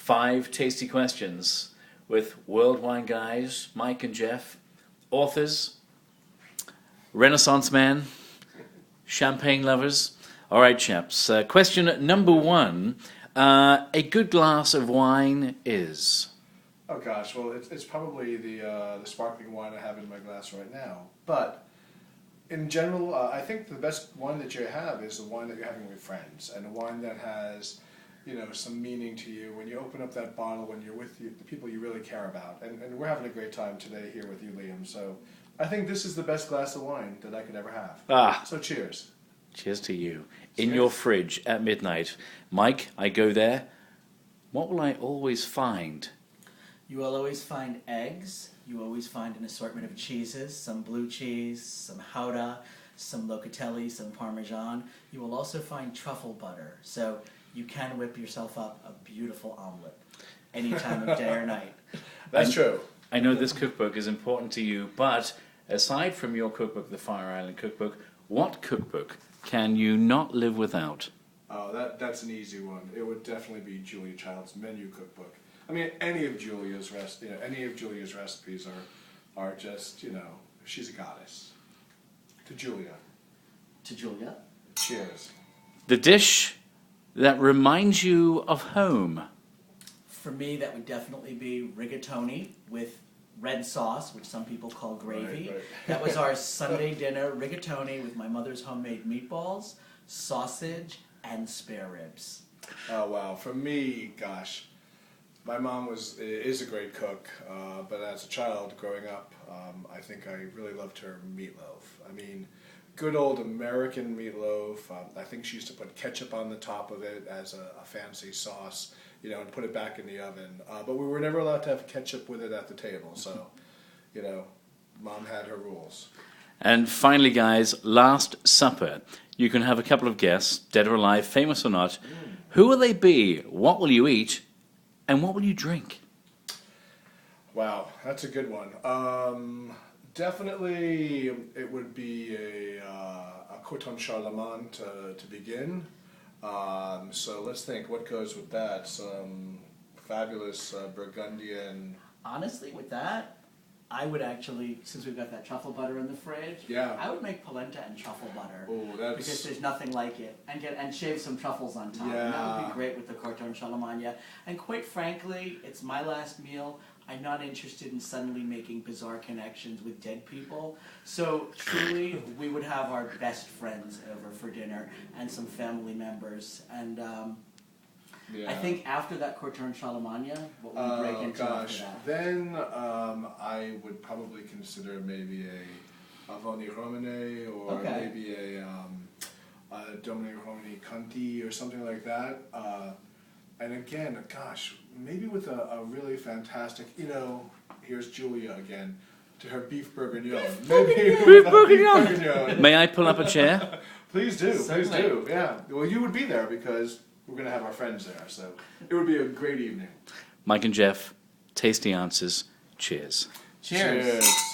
5 tasty questions with world wine guys, Mike and Jeff, authors, Renaissance man, champagne lovers. All right, chaps. Question number 1. A good glass of wine is... Oh gosh, well it's probably the sparkling wine I have in my glass right now. But in general, I think the best wine that you have is the wine that you're having with friends, and a wine that has, some meaning to you when you open up that bottle when you're with the people you really care about. And we're having a great time today here with you, Liam. So I think this is the best glass of wine that I could ever have. So cheers. Cheers to you. Cheers. In your fridge at midnight. Mike, I go there. What will I always find? You will always find eggs. You will always find an assortment of cheeses, some blue cheese, some Gouda, some Locatelli, some Parmesan. You will also find truffle butter. So you can whip yourself up a beautiful omelet any time of day or night. That's true. I know this cookbook is important to you, but aside from your cookbook, the Fire Island Cookbook, what cookbook can you not live without? Oh, that's an easy one. It would definitely be Julia Child's menu cookbook. I mean, any of Julia's recipes are just, she's a goddess. To Julia. To Julia. Cheers. The dish that reminds you of home. For me, that would definitely be rigatoni with red sauce, which some people call gravy. Right. That was our Sunday dinner, rigatoni with my mother's homemade meatballs, sausage, and spare ribs. Oh, wow. For me, gosh, my mom is a great cook, but as a child growing up, I think I really loved her meatloaf. I mean, good old American meatloaf. I think she used to put ketchup on the top of it as a fancy sauce, and put it back in the oven. But we were never allowed to have ketchup with it at the table, so, Mom had her rules. And finally, guys, Last Supper. You can have a couple of guests, dead or alive, famous or not. Who will they be? What will you eat? And what will you drink? Wow, that's a good one. Definitely, it would be a Corton Charlemagne to begin. So let's think, what goes with that? Some fabulous Burgundian. Honestly, with that, I would actually, since we've got that truffle butter in the fridge, Yeah. I would make polenta and truffle butter. Oh, that's... Because there's nothing like it. And shave some truffles on top. Yeah. And that would be great with the Corton Charlemagne. And quite frankly, it's my last meal. I'm not interested in suddenly making bizarre connections with dead people. So truly, we would have our best friends over for dinner and some family members. And Yeah. I think after that Corton Charlemagne, what we break into after that? Then I would probably consider maybe a Avoni Romane or maybe a Dominic Romani Conti or something like that. And again, gosh, maybe with a really fantastic, here's Julia again, to her beef bourguignon. Beef bourguignon! May I pull up a chair? Please do, please do, yeah. Well, you would be there because we're going to have our friends there, so it would be a great evening. Mike and Jeff, tasty answers. Cheers. Cheers. Cheers.